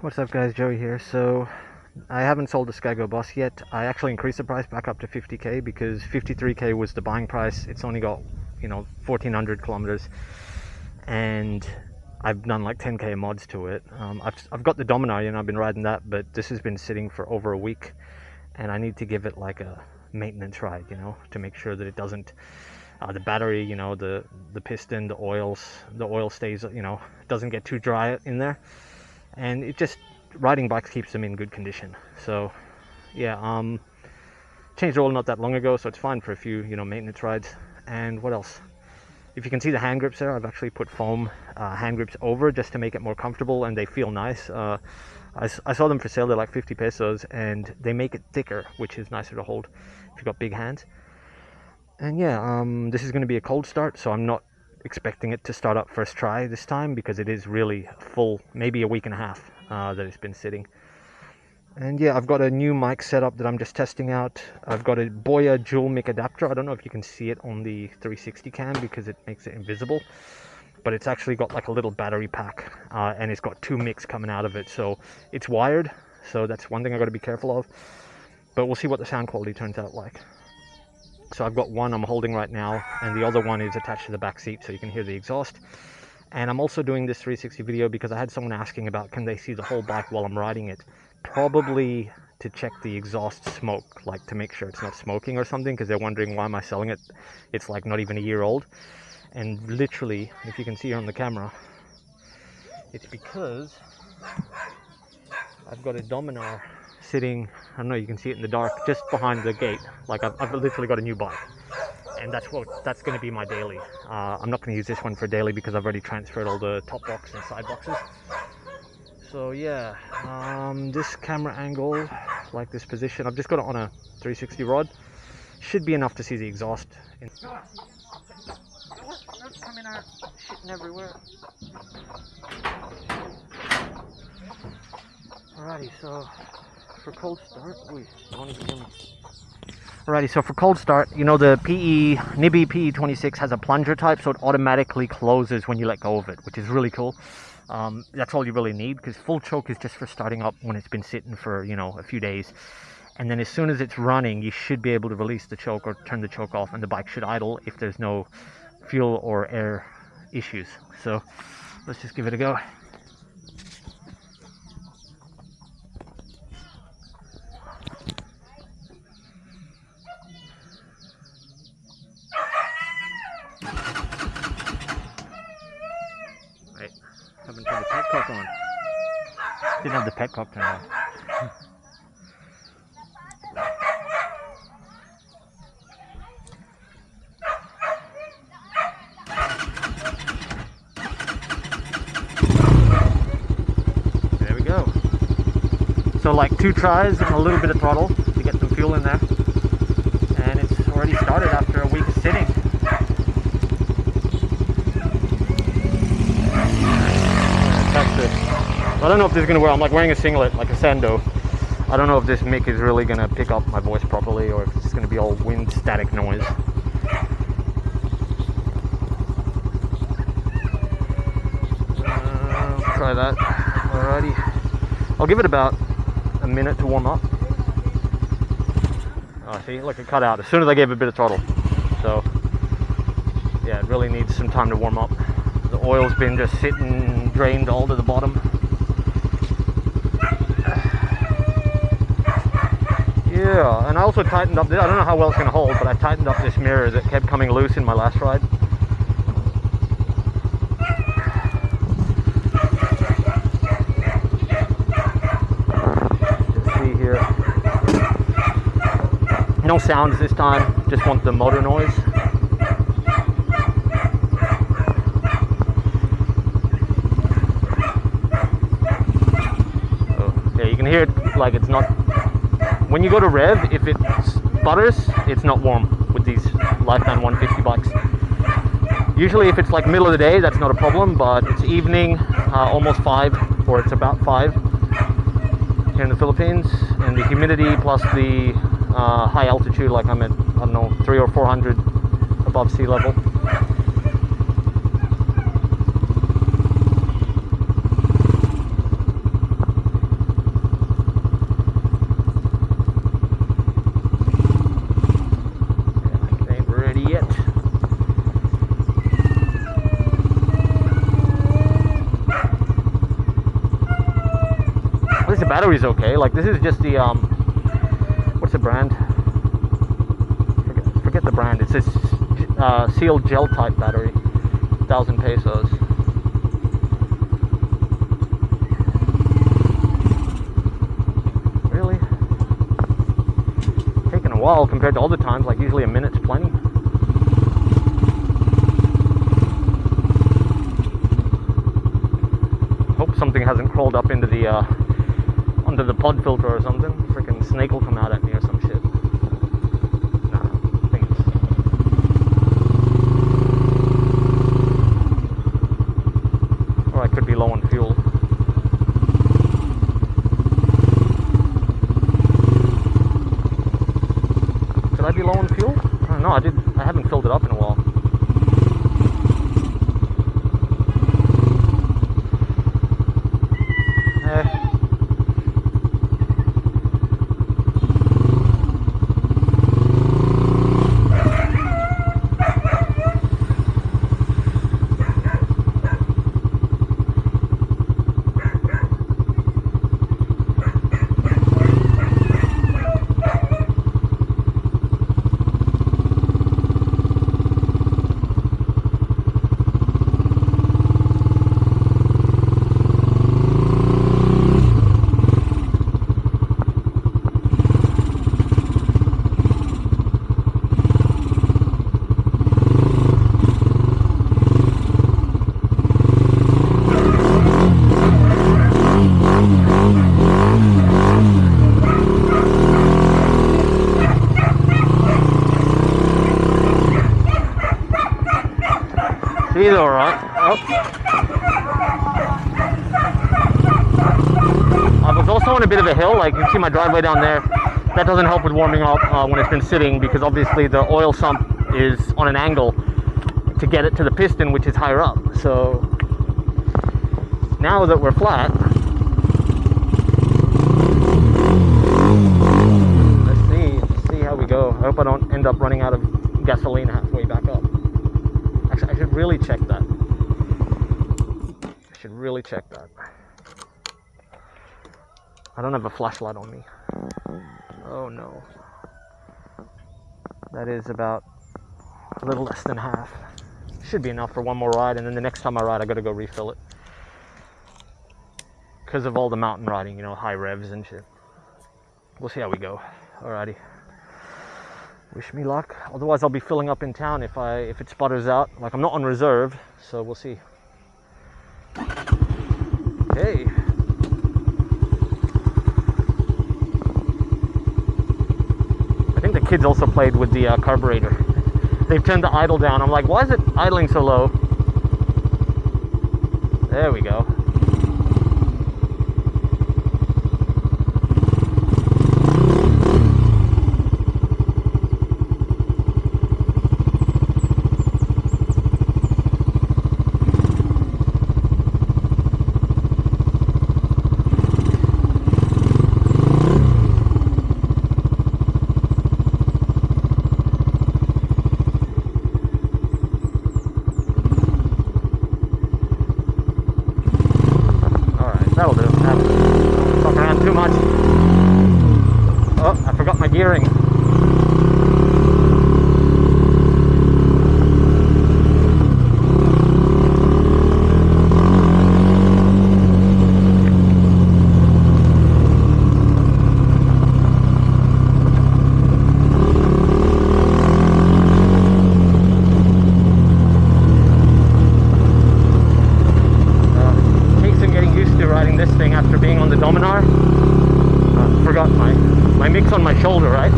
What's up guys, Joey here. So I haven't sold the Skygo bus yet. I actually increased the price back up to 50k because 53k was the buying price. It's only got 1400 kilometers and I've done like 10k mods to it. I've got the Dominar and I've been riding that, but this has been sitting for over a week and I need to give it like a maintenance ride, to make sure that it doesn't the battery, the piston, the oil stays, doesn't get too dry in there. And it just, riding bikes keeps them in good condition. So yeah, changed the oil not that long ago, so it's fine for a few maintenance rides. And what else, if you can see the hand grips there, I've actually put foam hand grips over just to make it more comfortable, and they feel nice. I saw them for sale. They're like 50 pesos and they make it thicker, which is nicer to hold if you've got big hands. And yeah, this is going to be a cold start, so I'm not expecting it to start up first try this time because it is really full, maybe a week and a half that it's been sitting. And yeah, I've got a new mic setup that I'm just testing out. I've got a Boya dual mic adapter. I don't know if you can see it on the 360 cam because it makes it invisible, but it's actually got like a little battery pack and it's got two mics coming out of it, so it's wired. So that's one thing I've got to be careful of, but we'll see what the sound quality turns out like. So I've got one I'm holding right now, and the other one is attached to the back seat so you can hear the exhaust. And I'm also doing this 360 video because I had someone asking about can they see the whole bike while I'm riding it. Probably to check the exhaust smoke, like to make sure it's not smoking or something, because they're wondering why am I selling it. It's like not even a year old. And literally, if you can see here on the camera, it's because I've got a Dominar sitting, I don't know, you can see it in the dark, just behind the gate. Like I've literally got a new bike, and that's going to be my daily. I'm not going to use this one for daily because I've already transferred all the top box and side boxes. So yeah, this camera angle, like this position, I've just got it on a 360 rod, should be enough to see the exhaust. What's coming out, shitting everywhere. Alrighty, so for cold start, alrighty, so for cold start, the Nibbi PE26 has a plunger type, so it automatically closes when you let go of it, which is really cool. That's all you really need, because full choke is just for starting up when it's been sitting for a few days, and then as soon as it's running, you should be able to release the choke or turn the choke off, and the bike should idle if there's no fuel or air issues. So let's just give it a go. Haven't turned the Petcock on. Didn't have the Petcock turned on. There we go. So like 2 tries and a little bit of throttle to get some fuel in there. And it's already started after a week of sitting. I don't know if this is going to work. I'm like wearing a singlet, like a sando. I don't know if this mic is really going to pick up my voice properly or if it's going to be all wind static noise. Try that. Alrighty. I'll give it about a minute to warm up. Oh, see, look, it cut out as soon as I gave it a bit of throttle. So, yeah, it really needs some time to warm up. The oil's been just sitting, drained all to the bottom. Yeah, and I also tightened up, I don't know how well it's going to hold, but I tightened up this mirror that kept coming loose in my last ride. Let's see here. No sounds this time, just want the motor noise. Oh, yeah, you can hear it like it's not. When you go to rev, if it sputters, it's not warm with these Lifetime 150 bikes. Usually if it's like middle of the day, that's not a problem, but it's evening, almost 5, or it's about 5 here in the Philippines, and the humidity plus the high altitude, like I'm at, I don't know, 300 or 400 above sea level. At least the battery's okay. Like this is just the what's the brand? Forget the brand. It's this sealed gel type battery. 1,000 pesos. Really? Taking a while compared to other times. Like usually a minute's plenty. Hope something hasn't crawled up into the under the pod filter or something. Freaking snake will come out at me or some shit. Nah, I think it's... Or I could be low on fuel. Could I be low on fuel? I don't know. I haven't filled it up in a while. He's alright. Oh. I was also on a bit of a hill, like you can see my driveway down there. That doesn't help with warming up when it's been sitting, because obviously the oil sump is on an angle to get it to the piston, which is higher up. So now that we're flat, let's see how we go. I hope I don't end up running out of gasoline halfway back up. I should really check that. I don't have a flashlight on me. Oh no. That is about a little less than half. Should be enough for one more ride, and then the next time I ride I gotta go refill it. Because of all the mountain riding, you know, high revs and shit. We'll see how we go. Alrighty. Wish me luck. Otherwise I'll be filling up in town if it sputters out. Like I'm not on reserve, so we'll see. Okay. I think the kids also played with the carburetor. They've turned the idle down. I'm like, why is it idling so low? There we go. That'll do. Don't fuck around too much. Oh, I forgot my gearing. This thing after being on the Dominar. Forgot my mix on my shoulder, right?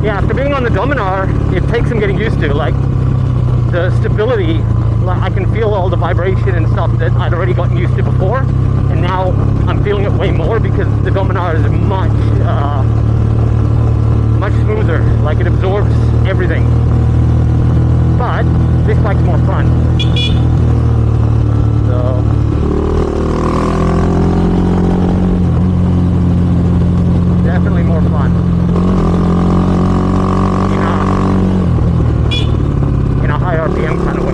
Yeah, after being on the Dominar, it takes some getting used to. Like the stability, I can feel all the vibration and stuff that I'd already gotten used to before, and now I'm feeling it way more because the Dominar is much smoother. Like it absorbs everything. But this bike's more fun. So definitely more fun. In a high RPM kind of way.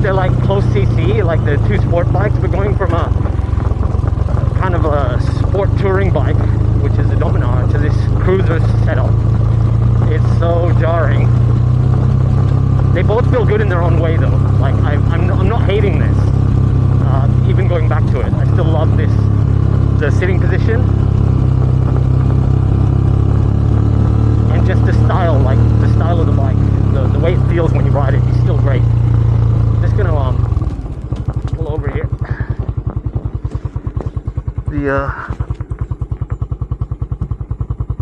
they're like close CC, like the two sport bikes, but going from a kind of a sport touring bike, which is a Dominar, to this cruiser setup, it's so jarring. They both feel good in their own way though. Like I'm not hating this. Even going back to it, I still love this, the sitting position, and just the style, like the style of the bike, the way it feels when you ride it is still great. I'm just gonna pull over here.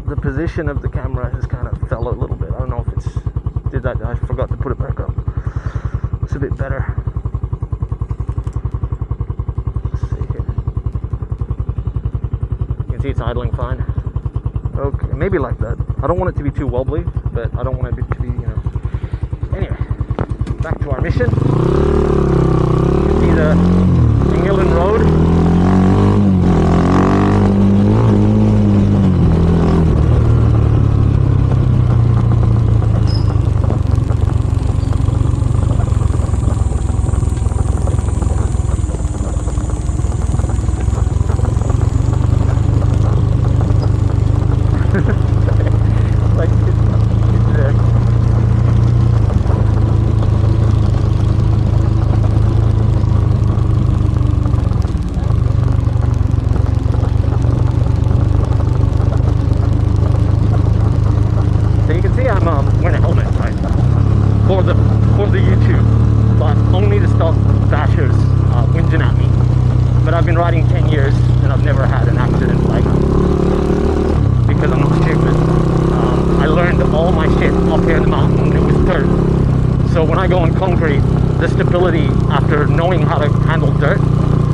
The position of the camera has kind of fell a little bit. I don't know if it's did that. I forgot to put it back up. It's a bit better. See, it's idling fine. Okay, maybe like that. I don't want it to be too wobbly, but I don't want it to be, you know. Anyway, back to our mission. You can see the Angilan Road. The stability after knowing how to handle dirt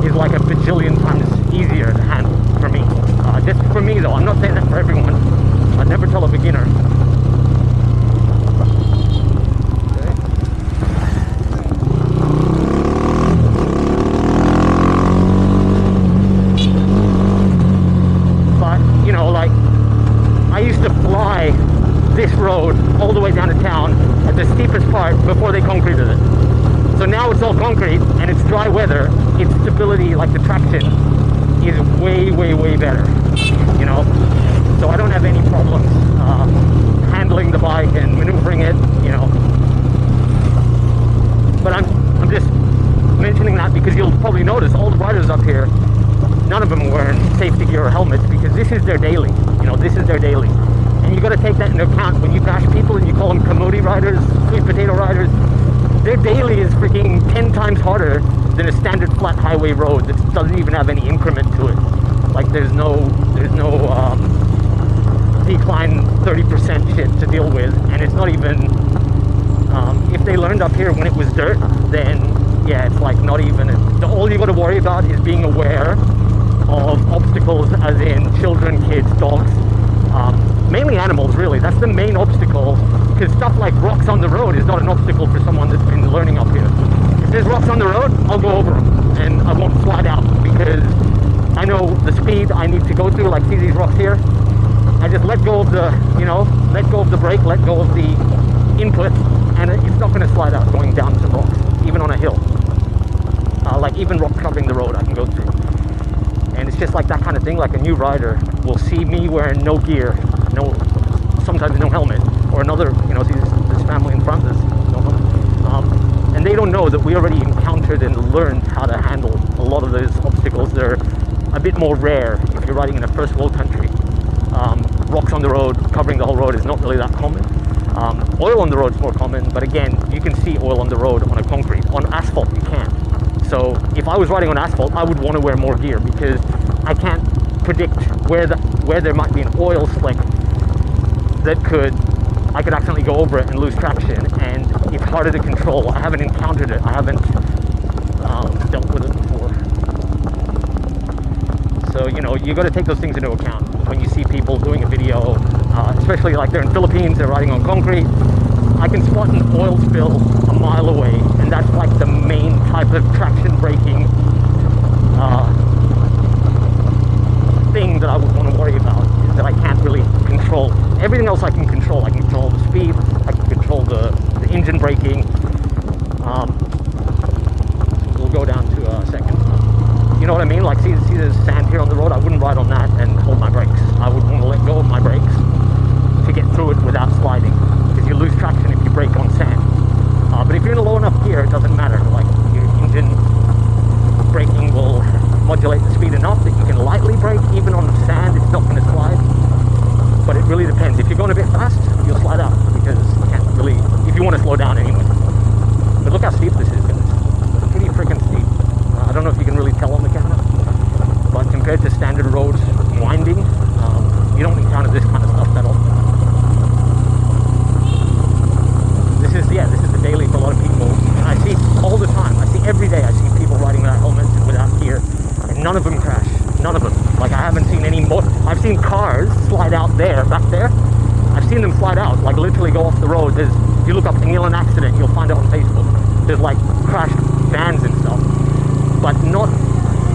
is like a bajillion times easier to handle for me. Just for me though, I'm not saying that for everyone. I'd never tell a beginner. Okay. But, you know, like, I used to fly this road all the way down to town at the steepest part before they concreted it. So now it's all concrete and it's dry weather, its stability, like the traction, is way, way, way better, you know? So I don't have any problems handling the bike and maneuvering it, you know? But I'm just mentioning that because you'll probably notice all the riders up here, none of them are wearing safety gear or helmets because this is their daily, you know, this is their daily. And you got to take that into account when you bash people and you call them camote riders, sweet potato riders. Their daily is freaking 10 times harder than a standard flat highway road that doesn't even have any increment to it. Like there's no decline 30% shit to deal with, and it's not even, if they learned up here when it was dirt, then yeah, it's like not even, all you got to worry about is being aware of obstacles, as in children, kids, dogs, mainly animals really. That's the main obstacle, because stuff like rocks on the road is not an obstacle for someone that's been learning up here. If there's rocks on the road, I'll go over them and I won't slide out because I know the speed I need to go through. Like, see these rocks here? I just let go of the, you know, let go of the brake, let go of the input, and it's not going to slide out going down some rocks, even on a hill. Like even rock covering the road I can go through. And it's just like that kind of thing. Like a new rider will see me wearing no gear, sometimes no helmet, or another, you know, see this family in front of us, no helmet. And they don't know that we already encountered and learned how to handle a lot of those obstacles. They're a bit more rare if you're riding in a first world country. Rocks on the road, covering the whole road is not really that common. Oil on the road is more common, but again, you can see oil on the road on a concrete. On asphalt, you can't. So if I was riding on asphalt, I would want to wear more gear because I can't predict where there might be an oil slick that I could accidentally go over it and lose traction, and it's harder to control. I haven't encountered it. I haven't dealt with it before. So, you know, you got to take those things into account when you see people doing a video, especially like they're in Philippines, they're riding on concrete. I can spot an oil spill a mile away, and that's like the main type of traction braking thing that I would want to worry about, is that I can't really control. Everything else I can control. I can control the speed, I can control the engine braking, slide out there, back there. I've seen them slide out, like literally go off the road. There's, if you look up Angilan accident, you'll find it on Facebook. There's like crashed vans and stuff, but not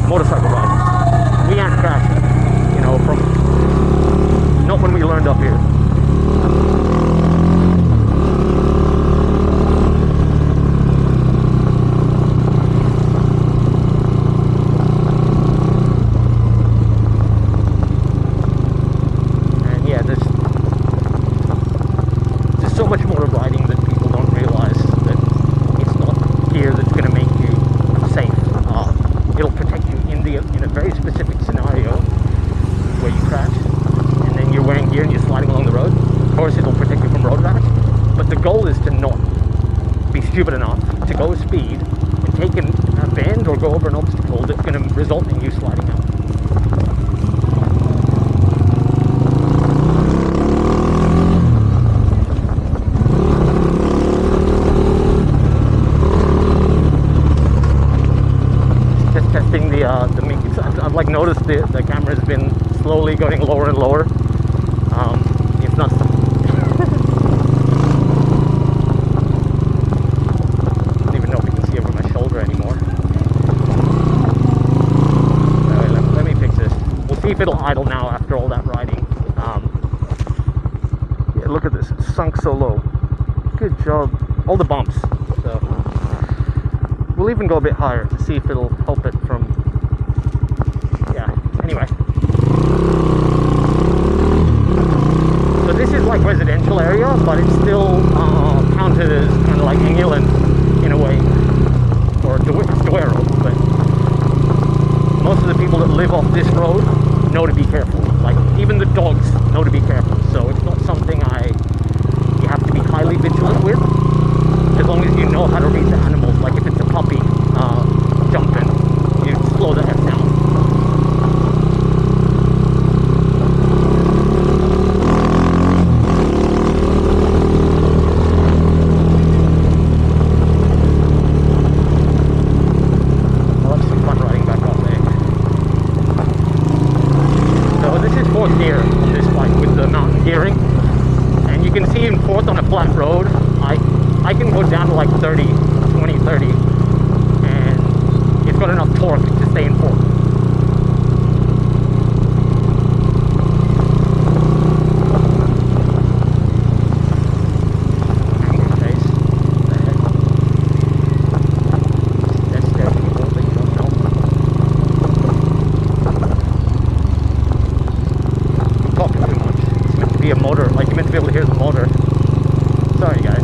motorcycle riders. We aren't crashing, you know, from, not when we learned up here. Stupid enough to go speed and take a bend or go over an obstacle that's going to result in you sliding out. Just testing the mix. I've like noticed the camera's been slowly going lower and lower. It's not so if it'll idle now after all that riding. Yeah, look at this, it's sunk so low. Good job. All the bumps. So we'll even go a bit higher to see if it'll help it from, yeah, anyway. So this is like residential area, but it's still counted as kind of like Angilan in a way, or Duero, but most of the people that live off this road know to be careful. Like even the dogs know to be careful. So it's not something you have to be highly vigilant with. As long as you know how to read the animals. Like if it's a puppy jumping, you slow the F down. Gear on this bike with the mountain gearing, and you can see in fourth on a flat road I can go down to like 30, 20, 30, and it's got enough torque to stay in fourth. A motor, like you're meant to be able to hear the motor. Sorry guys.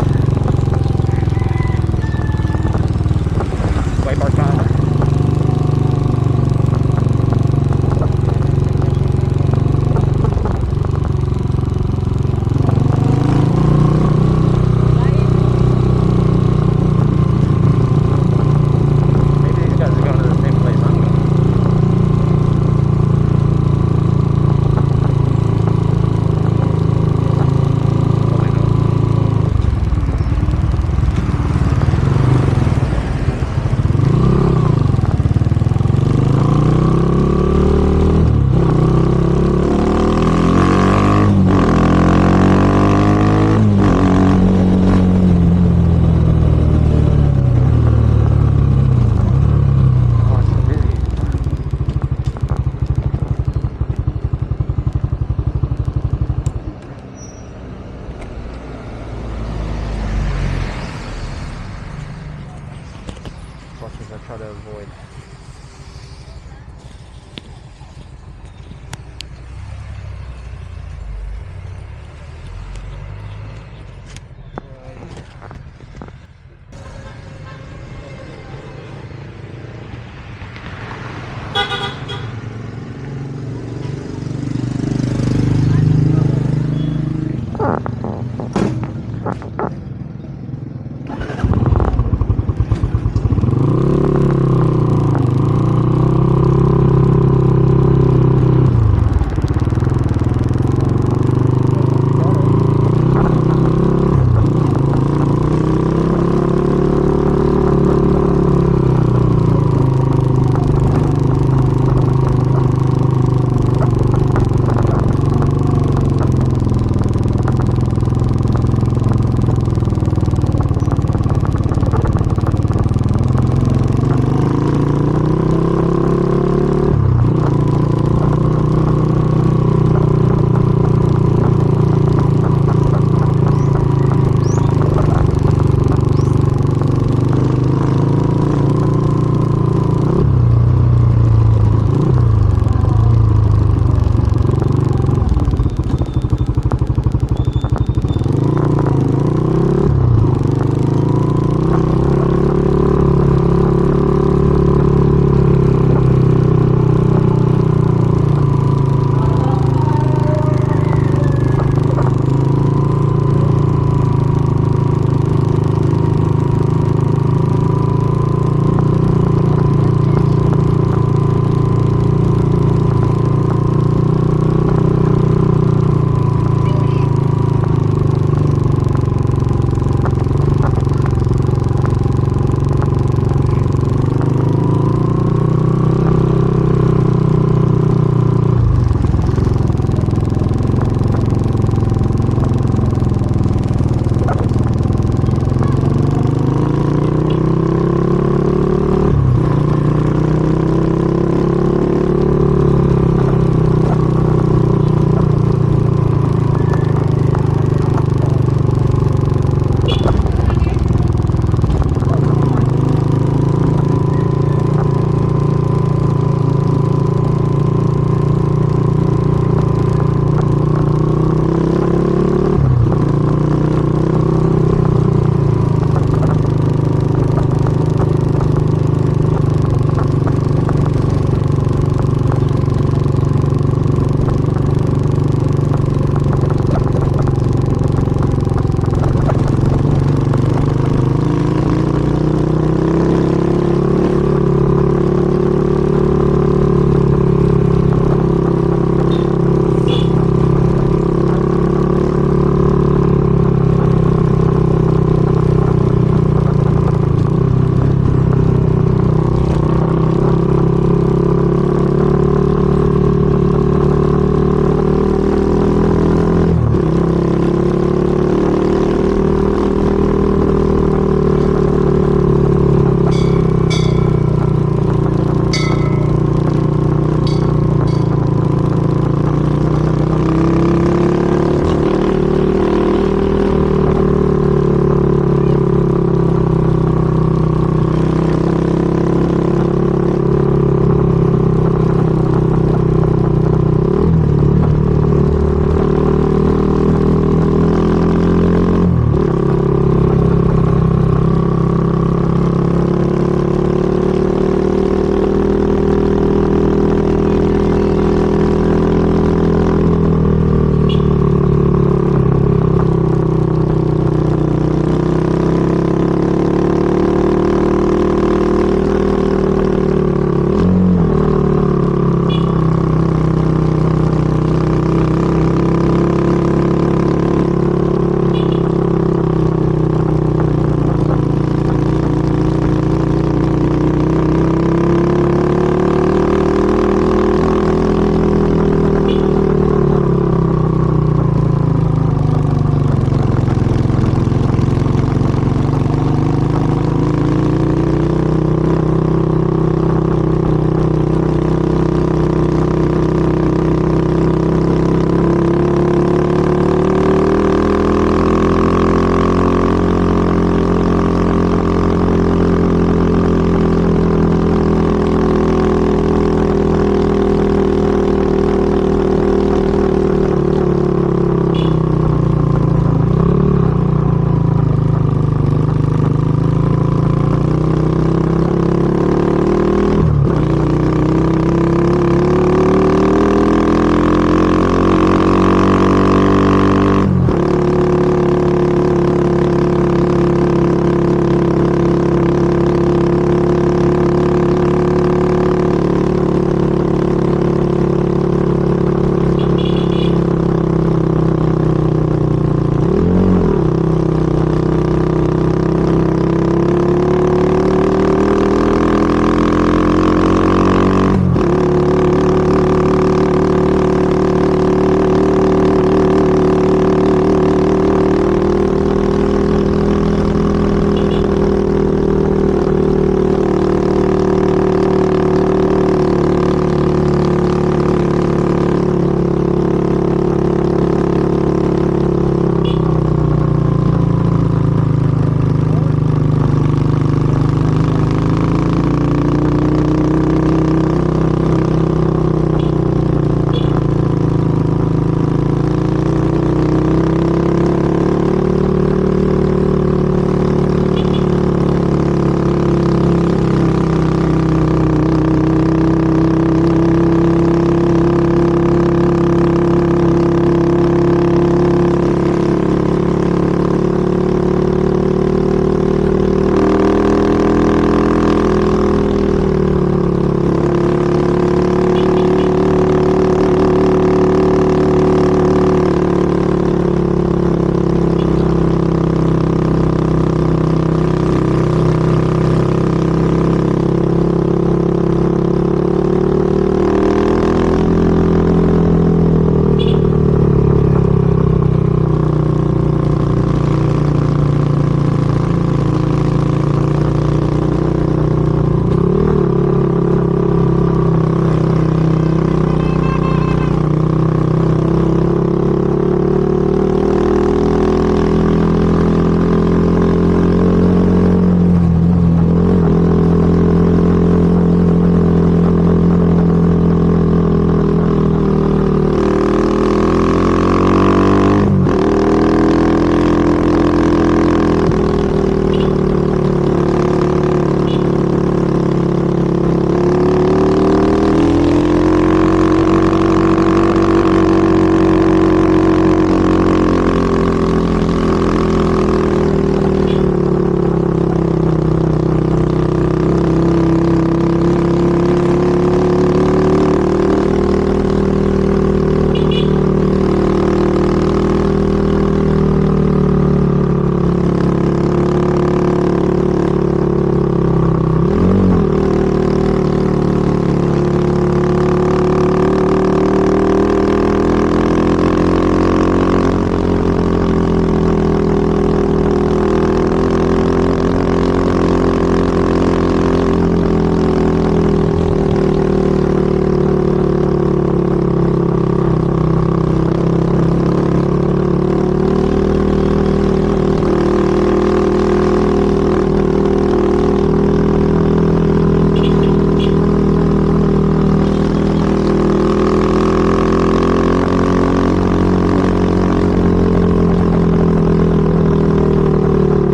Swipe our car. Maybe these guys are going to the same place I'm going.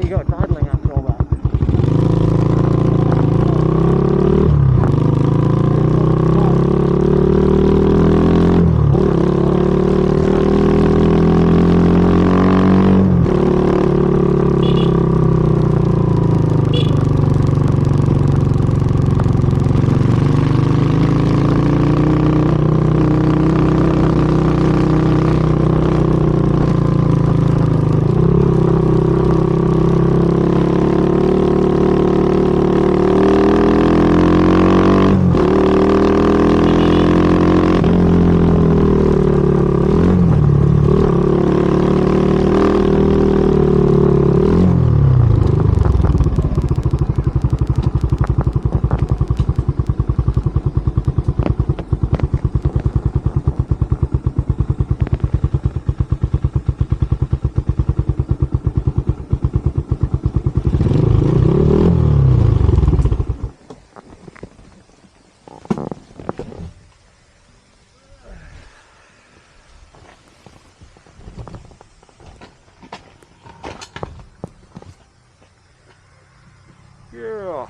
there you go, it's idling after all that. Yeah.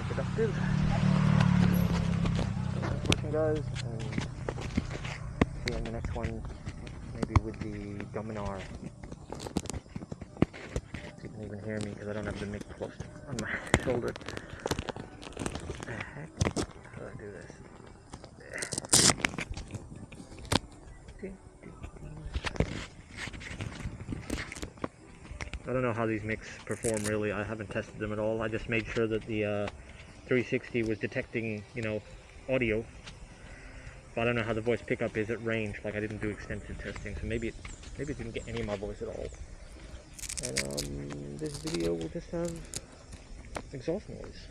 Productive. Thanks for watching, guys, and see you in the next one, maybe with the DENR. You can even hear me because I don't have the mic close on my shoulder. What the heck? How do I do this? I don't know how these mics perform really. I haven't tested them at all. I just made sure that the 360 was detecting, you know, audio. But I don't know how the voice pickup is at range. Like, I didn't do extensive testing, so maybe it didn't get any of my voice at all. And this video will just have exhaust noise.